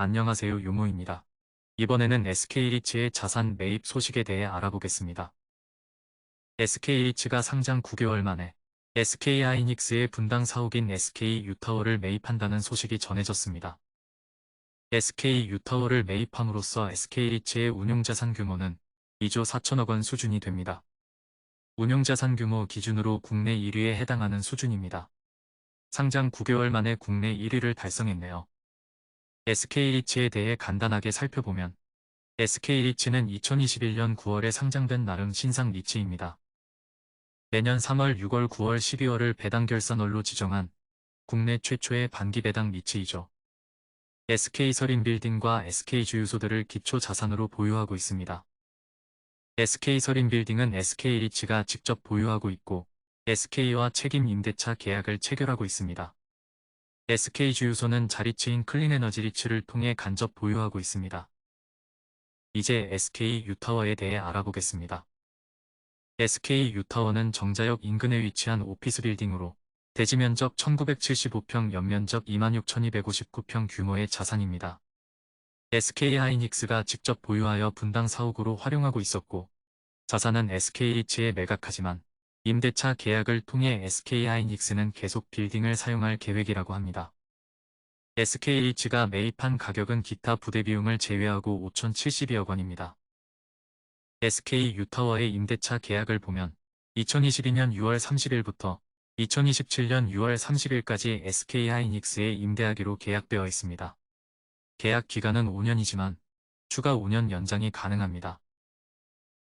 안녕하세요, 요모입니다. 이번에는 SK리츠의 자산 매입 소식에 대해 알아보겠습니다. SK리츠가 상장 9개월 만에 SK하이닉스의 분당 사옥인 SK유타워를 매입한다는 소식이 전해졌습니다. SK유타워를 매입함으로써 SK리츠의 운용자산 규모는 2조 4천억 원 수준이 됩니다. 운용자산 규모 기준으로 국내 1위에 해당하는 수준입니다. 상장 9개월 만에 국내 1위를 달성했네요. SK리츠에 대해 간단하게 살펴보면 SK리츠는 2021년 9월에 상장된 나름 신상 리츠입니다. 매년 3월, 6월, 9월, 12월을 배당 결산월로 지정한 국내 최초의 반기 배당 리츠이죠. SK서린빌딩과 SK주유소들을 기초 자산으로 보유하고 있습니다. SK서린빌딩은 SK리츠가 직접 보유하고 있고 SK와 책임 임대차 계약을 체결하고 있습니다. SK주유소는 자리츠인 클린에너지리츠를 통해 간접 보유하고 있습니다. 이제 SK유타워에 대해 알아보겠습니다. SK유타워는 정자역 인근에 위치한 오피스 빌딩으로 대지 면적 1975평, 연면적 26,259평 규모의 자산입니다. SK하이닉스가 직접 보유하여 분당 사옥으로 활용하고 있었고 자산은 SK리츠에 매각하지만 임대차 계약을 통해 SK하이닉스는 계속 빌딩을 사용할 계획이라고 합니다. SK리츠가 매입한 가격은 기타 부대 비용을 제외하고 5,072억 원입니다. SK유타워의 임대차 계약을 보면 2022년 6월 30일부터 2027년 6월 30일까지 SK하이닉스에 임대하기로 계약되어 있습니다. 계약 기간은 5년이지만 추가 5년 연장이 가능합니다.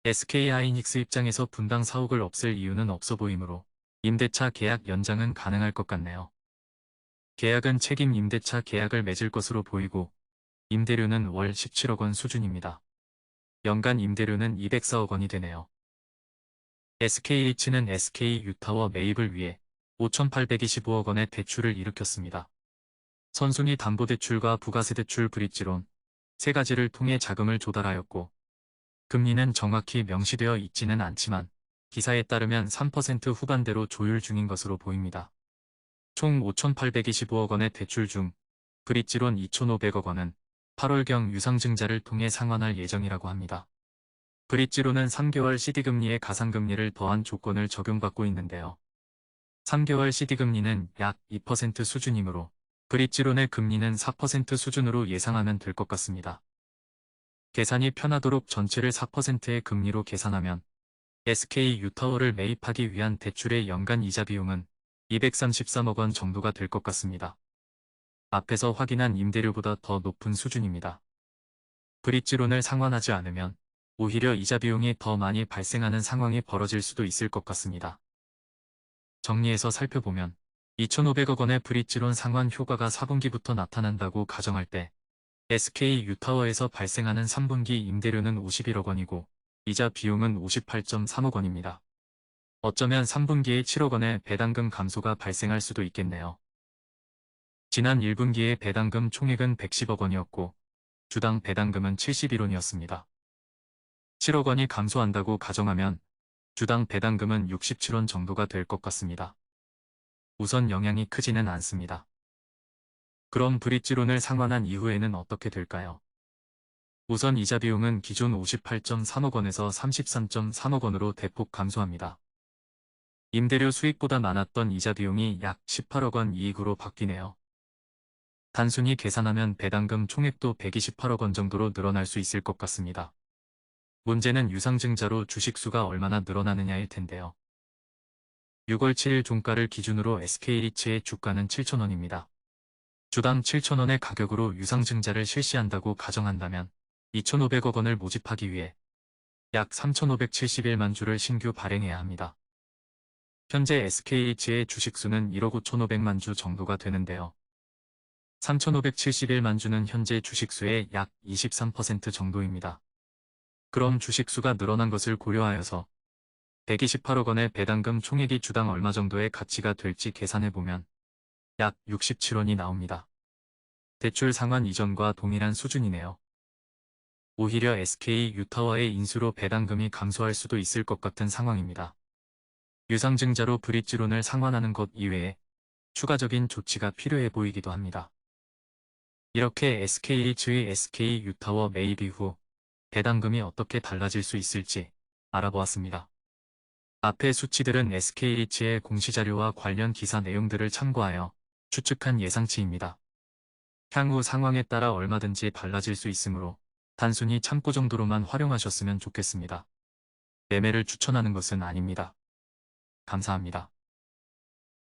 SK하이닉스 입장에서 분당 사옥을 없앨 이유는 없어 보이므로 임대차 계약 연장은 가능할 것 같네요. 계약은 책임 임대차 계약을 맺을 것으로 보이고 임대료는 월 17억 원 수준입니다. 연간 임대료는 204억 원이 되네요. SK리츠는 SK유타워 매입을 위해 5,825억 원의 대출을 일으켰습니다. 선순위 담보대출과 부가세대출 브릿지론 세 가지를 통해 자금을 조달하였고 금리는 정확히 명시되어 있지는 않지만 기사에 따르면 3% 후반대로 조율 중인 것으로 보입니다. 총 5,825억 원의 대출 중 브릿지론 2,500억 원은 8월경 유상증자를 통해 상환할 예정이라고 합니다. 브릿지론은 3개월 CD금리에 가상금리를 더한 조건을 적용받고 있는데요. 3개월 CD금리는 약 2% 수준이므로 브릿지론의 금리는 4% 수준으로 예상하면 될 것 같습니다. 계산이 편하도록 전체를 4%의 금리로 계산하면 SK유타워를 매입하기 위한 대출의 연간 이자 비용은 233억 원 정도가 될 것 같습니다. 앞에서 확인한 임대료보다 더 높은 수준입니다. 브릿지론을 상환하지 않으면 오히려 이자 비용이 더 많이 발생하는 상황이 벌어질 수도 있을 것 같습니다. 정리해서 살펴보면 2,500억 원의 브릿지론 상환 효과가 4분기부터 나타난다고 가정할 때 SK유타워에서 발생하는 3분기 임대료는 51억 원이고 이자 비용은 58.3억 원입니다. 어쩌면 3분기에 7억 원의 배당금 감소가 발생할 수도 있겠네요. 지난 1분기의 배당금 총액은 110억 원이었고 주당 배당금은 71원이었습니다. 7억 원이 감소한다고 가정하면 주당 배당금은 67원 정도가 될 것 같습니다. 우선 영향이 크지는 않습니다. 그럼 브릿지론을 상환한 이후에는 어떻게 될까요? 우선 이자 비용은 기존 58.3억 원에서 33.3억 원으로 대폭 감소합니다. 임대료 수익보다 많았던 이자 비용이 약 18억 원 이익으로 바뀌네요. 단순히 계산하면 배당금 총액도 128억 원 정도로 늘어날 수 있을 것 같습니다. 문제는 유상증자로 주식수가 얼마나 늘어나느냐일 텐데요. 6월 7일 종가를 기준으로 SK리츠의 주가는 7,000원입니다. 주당 7,000원의 가격으로 유상증자를 실시한다고 가정한다면 2,500억 원을 모집하기 위해 약 3,571만 주를 신규 발행해야 합니다. 현재 SK리츠의 주식수는 1억 5,500만 주 정도가 되는데요. 3,571만 주는 현재 주식수의 약 23% 정도입니다. 그럼 주식수가 늘어난 것을 고려하여서 128억 원의 배당금 총액이 주당 얼마 정도의 가치가 될지 계산해보면 약 67원이 나옵니다. 대출 상환 이전과 동일한 수준이네요. 오히려 SK유타워의 인수로 배당금이 감소할 수도 있을 것 같은 상황입니다. 유상증자로 브릿지론을 상환하는 것 이외에 추가적인 조치가 필요해 보이기도 합니다. 이렇게 SK리츠의 SK 유타워 매입 이후 배당금이 어떻게 달라질 수 있을지 알아보았습니다. 앞의 수치들은 SK리츠의 공시자료와 관련 기사 내용들을 참고하여 추측한 예상치입니다. 향후 상황에 따라 얼마든지 달라질 수 있으므로 단순히 참고 정도로만 활용하셨으면 좋겠습니다. 매매를 추천하는 것은 아닙니다. 감사합니다.